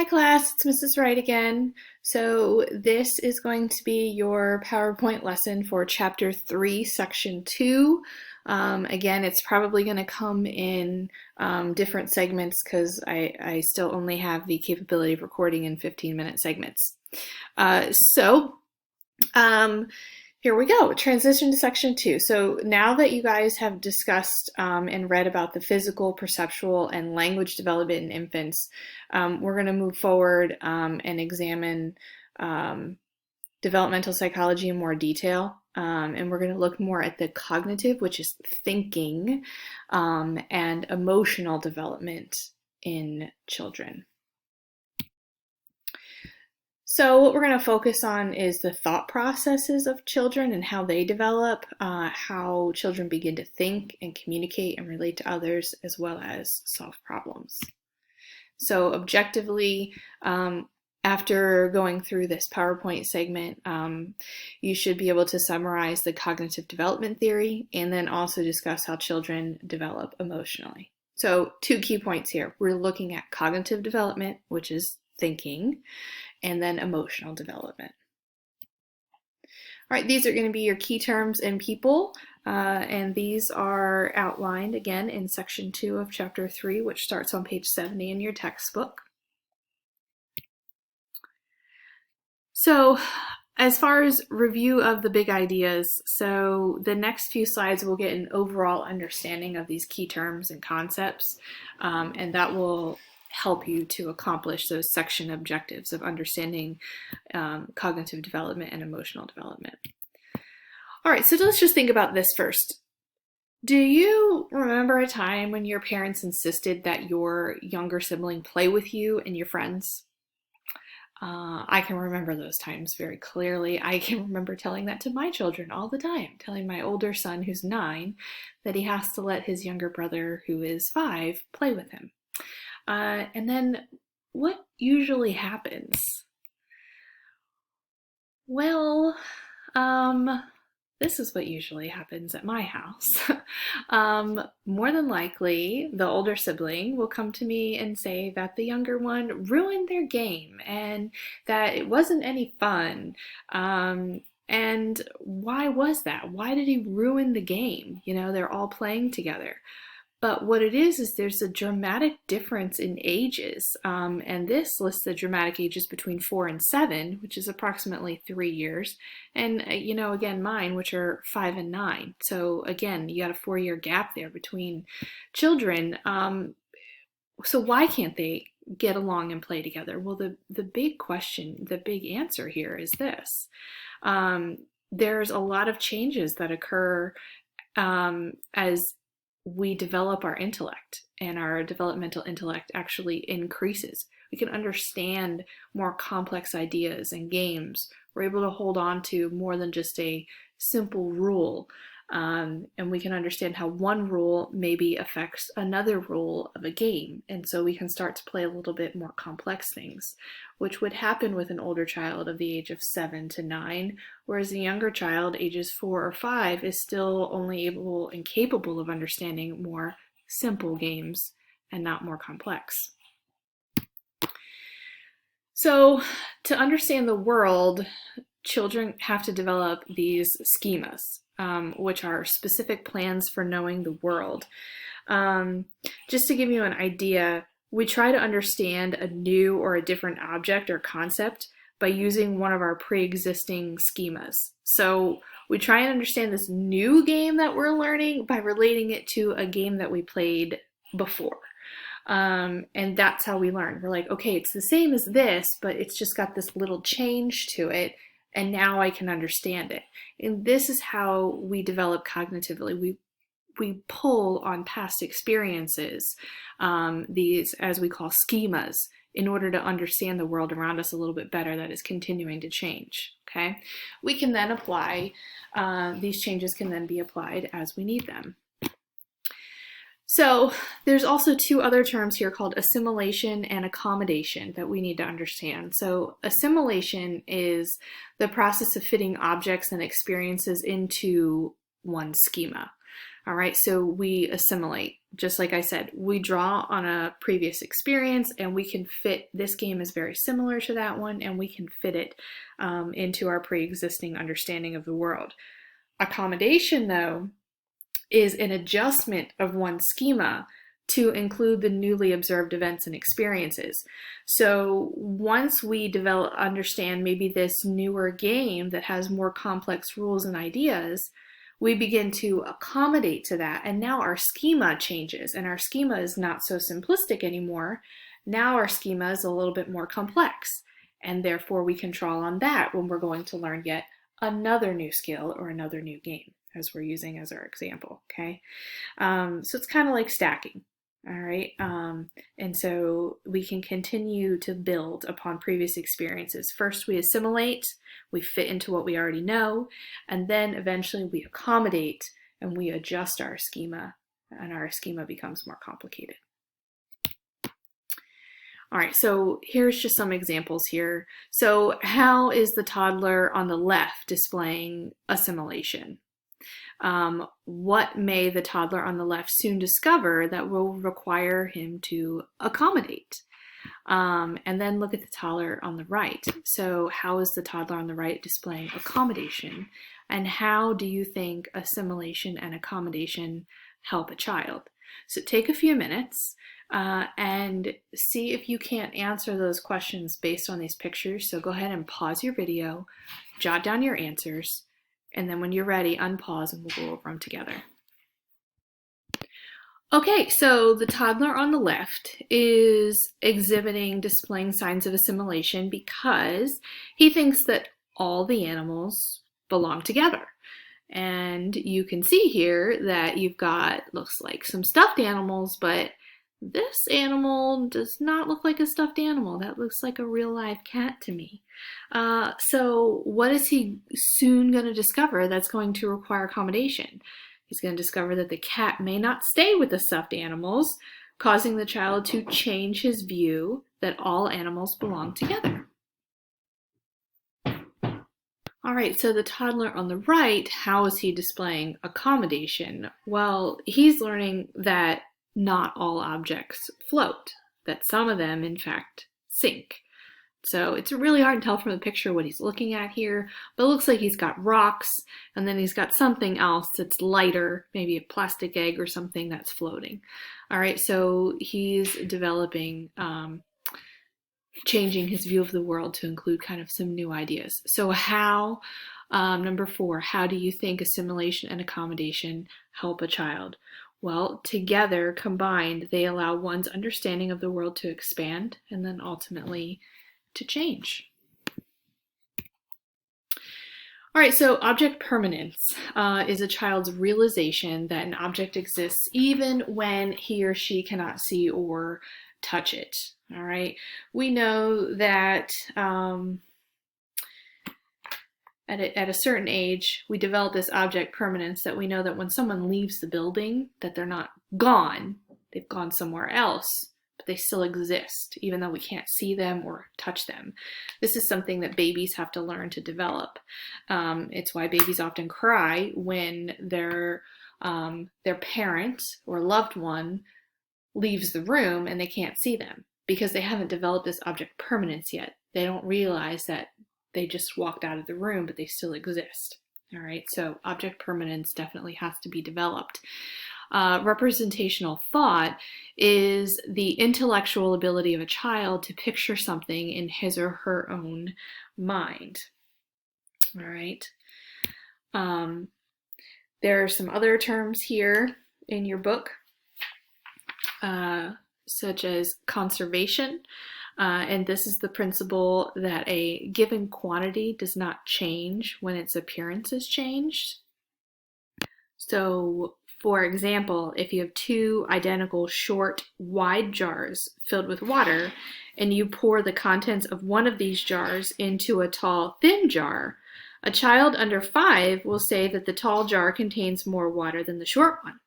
Hi class, it's Mrs. Wright again. So this is going to be your PowerPoint lesson for Chapter 3, Section 2. Again, it's probably going to come in different segments because I still only have the capability of recording in 15-minute segments. Here we go, transition to section 2. So now that you guys have discussed and read about the physical, perceptual, and language development in infants, we're going to move forward and examine developmental psychology in more detail. And we're going to look more at the cognitive, which is thinking, and emotional development in children. So what we're going to focus on is the thought processes of children and how they develop, how children begin to think and communicate and relate to others, as well as solve problems. So objectively, after going through this PowerPoint segment, you should be able to summarize the cognitive development theory and then also discuss how children develop emotionally. So 2 key points here. We're looking at cognitive development, which is thinking, and then emotional development. All right, these are going to be your key terms and people, and these are outlined again in section 2 of chapter 3, which starts on page 70 in your textbook. So as far as review of the big ideas, so the next few slides will get an overall understanding of these key terms and concepts, and that will help you to accomplish those section objectives of understanding cognitive development and emotional development. All right, so let's just think about this first. Do you remember a time when your parents insisted that your younger sibling play with you and your friends? I can remember those times very clearly. I can remember telling that to my children all the time, telling my older son, who's 9, that he has to let his younger brother, who is 5, play with him. And then what usually happens? Well, this is what usually happens at my house. More than likely, the older sibling will come to me and say that the younger one ruined their game and that it wasn't any fun. And why was that? Why did he ruin the game? You know, they're all playing together. But what it is there's a dramatic difference in ages, and this lists the dramatic ages between 4 and 7, which is approximately 3 years, and you know, again, mine, which are 5 and 9. So again, you got a 4-year gap there between children. So why can't they get along and play together? Well, the big question, the big answer here is this. There's a lot of changes that occur as we develop our intellect, and our developmental intellect actually increases. We can understand more complex ideas and games. We're able to hold on to more than just a simple rule, and we can understand how one rule maybe affects another rule of a game, and so we can start to play a little bit more complex things, which would happen with an older child of the age of 7 to 9, whereas a younger child, ages 4 or 5, is still only able and capable of understanding more simple games and not more complex. So to understand the world, children have to develop these schemas, which are specific plans for knowing the world. Just to give you an idea, we try to understand a new or a different object or concept by using one of our pre-existing schemas. So we try and understand this new game that we're learning by relating it to a game that we played before. And that's how we learn. We're like, okay, it's the same as this, but it's just got this little change to it, and now I can understand it. And this is how we develop cognitively. We pull on past experiences, these, as we call, schemas, in order to understand the world around us a little bit better that is continuing to change, okay? We can then apply, these changes can then be applied as we need them. So there's also 2 other terms here called assimilation and accommodation that we need to understand. So assimilation is the process of fitting objects and experiences into one schema. All right, so we assimilate. Just like I said, we draw on a previous experience and we can fit, this game is very similar to that one, and we can fit it into our pre-existing understanding of the world. Accommodation, though, is an adjustment of one schema to include the newly observed events and experiences. So once we understand maybe this newer game that has more complex rules and ideas, we begin to accommodate to that, and now our schema changes, and our schema is not so simplistic anymore. Now our schema is a little bit more complex, and therefore we can draw on that when we're going to learn yet another new skill or another new game, as we're using as our example, okay? So it's kind of like stacking, all right? And so we can continue to build upon previous experiences. First, we assimilate, we fit into what we already know, and then eventually we accommodate and we adjust our schema, and our schema becomes more complicated. All right, so here's just some examples here. So how is the toddler on the left displaying assimilation? What may the toddler on the left soon discover that will require him to accommodate? And then look at the toddler on the right. So how is the toddler on the right displaying accommodation? And how do you think assimilation and accommodation help a child? So take a few minutes and see if you can't answer those questions based on these pictures. So go ahead and pause your video, jot down your answers, and then when you're ready, unpause and we'll go over them together. Okay, so the toddler on the left is displaying signs of assimilation because he thinks that all the animals belong together. And you can see here that you've got, looks like some stuffed animals, but this animal does not look like a stuffed animal. That looks like a real live cat to me. So what is he soon going to discover that's going to require accommodation? He's going to discover that the cat may not stay with the stuffed animals, causing the child to change his view that all animals belong together. All right, so the toddler on the right, how is he displaying accommodation? Well, he's learning that not all objects float, that some of them, in fact, sink. So it's really hard to tell from the picture what he's looking at here, but it looks like he's got rocks, and then he's got something else that's lighter, maybe a plastic egg or something that's floating. All right, so he's developing, changing his view of the world to include kind of some new ideas. So how, number 4, how do you think assimilation and accommodation help a child? Well, together, combined, they allow one's understanding of the world to expand and then ultimately to change. All right, so object permanence is a child's realization that an object exists even when he or she cannot see or touch it. All right, we know that at a certain age, we develop this object permanence that we know that when someone leaves the building, that they're not gone, they've gone somewhere else, but they still exist, even though we can't see them or touch them. This is something that babies have to learn to develop. It's why babies often cry when their parent or loved one leaves the room and they can't see them, because they haven't developed this object permanence yet. They don't realize that they just walked out of the room, but they still exist. All right, so object permanence definitely has to be developed. Representational thought is the intellectual ability of a child to picture something in his or her own mind. All right. There are some other terms here in your book, such as conservation. And this is the principle that a given quantity does not change when its appearance is changed. So, for example, if you have 2 identical short, wide jars filled with water, and you pour the contents of one of these jars into a tall, thin jar, a child under 5 will say that the tall jar contains more water than the short one.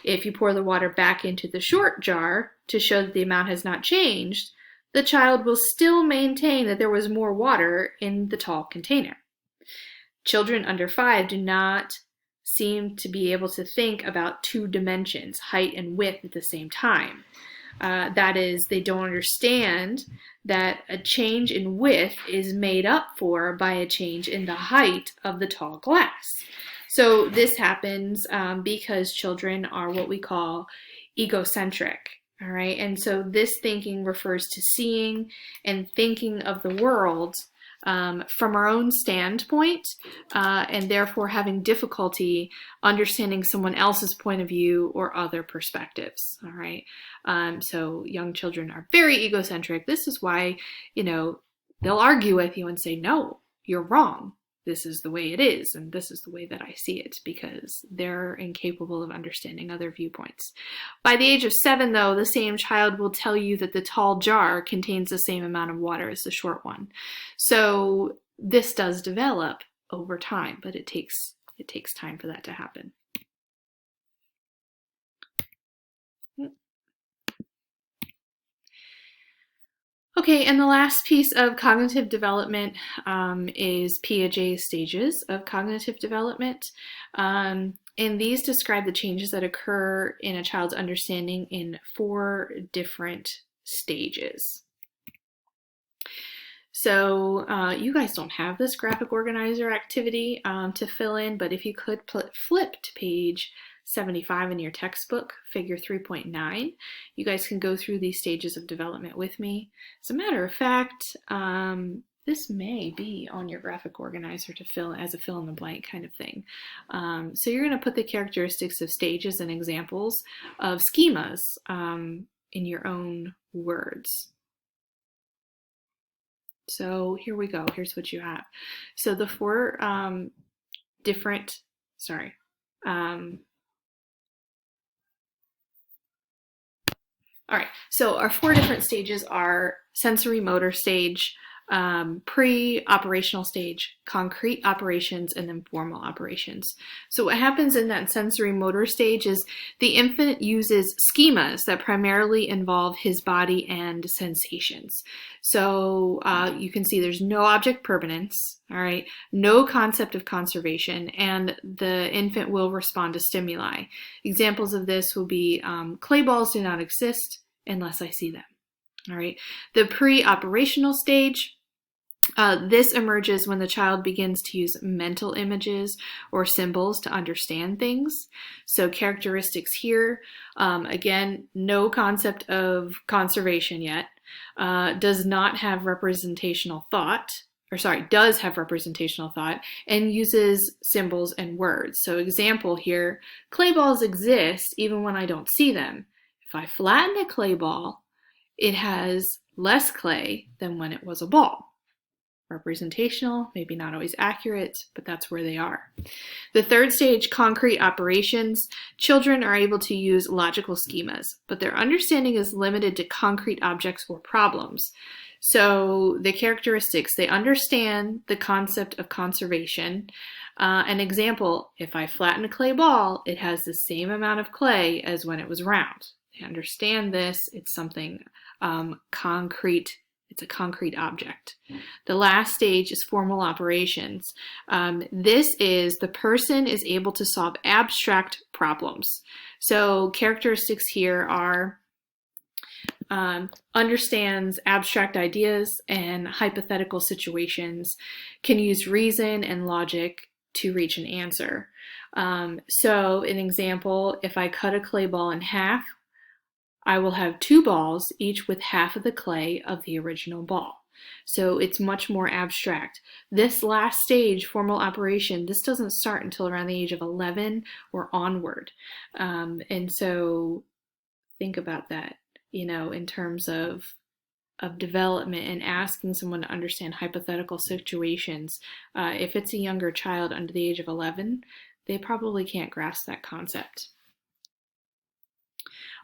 If you pour the water back into the short jar to show that the amount has not changed, the child will still maintain that there was more water in the tall container. Children under 5 do not seem to be able to think about two dimensions, height and width, at the same time. That is, they don't understand that a change in width is made up for by a change in the height of the tall glass. So this happens because children are what we call egocentric. All right, and so this thinking refers to seeing and thinking of the world from our own standpoint, and therefore having difficulty understanding someone else's point of view or other perspectives. All right, so young children are very egocentric. This is why, they'll argue with you and say, no, you're wrong. This is the way it is, and this is the way that I see it, because they're incapable of understanding other viewpoints. By the age of 7, though, the same child will tell you that the tall jar contains the same amount of water as the short one. So this does develop over time, but it takes time for that to happen. Okay, and the last piece of cognitive development is Piaget's stages of cognitive development. And these describe the changes that occur in a child's understanding in 4 different stages. So you guys don't have this graphic organizer activity to fill in, but if you could flip to page 75 in your textbook, figure 3.9. You guys can go through these stages of development with me. As a matter of fact, this may be on your graphic organizer to fill as a fill in the blank kind of thing. So you're going to put the characteristics of stages and examples of schemas in your own words. So here we go. Here's what you have. So the 4 different, all right, so our 4 different stages are sensory motor stage, pre-operational stage, concrete operations, and then formal operations. So what happens in that sensory motor stage is the infant uses schemas that primarily involve his body and sensations. So you can see there's no object permanence, all right, no concept of conservation, and the infant will respond to stimuli. Examples of this will be clay balls do not exist unless I see them. All right, the pre-operational stage, this emerges when the child begins to use mental images or symbols to understand things. So characteristics here, again, no concept of conservation yet, does not have representational thought, does have representational thought, and uses symbols and words. So example here, clay balls exist even when I don't see them. If I flatten a clay ball, it has less clay than when it was a ball. Representational, maybe not always accurate, but that's where they are. The 3rd stage, concrete operations. Children are able to use logical schemas, but their understanding is limited to concrete objects or problems. So the characteristics, they understand the concept of conservation. An example, if I flatten a clay ball, it has the same amount of clay as when it was round. They understand this, it's something concrete. It's a concrete object. The last stage is formal operations. This is the person is able to solve abstract problems. So characteristics here are understands abstract ideas and hypothetical situations, can use reason and logic to reach an answer. So an example, if I cut a clay ball in half, I will have 2 balls, each with half of the clay of the original ball. So it's much more abstract. This last stage, formal operation, this doesn't start until around the age of 11 or onward. And so think about that, in terms of development and asking someone to understand hypothetical situations. If it's a younger child under the age of 11, they probably can't grasp that concept.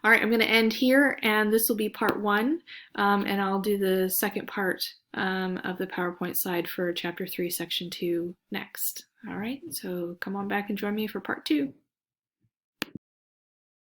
All right, I'm going to end here, and this will be part 1, and I'll do the second part of the PowerPoint slide for Chapter 3, Section 2 next. All right, so come on back and join me for part 2.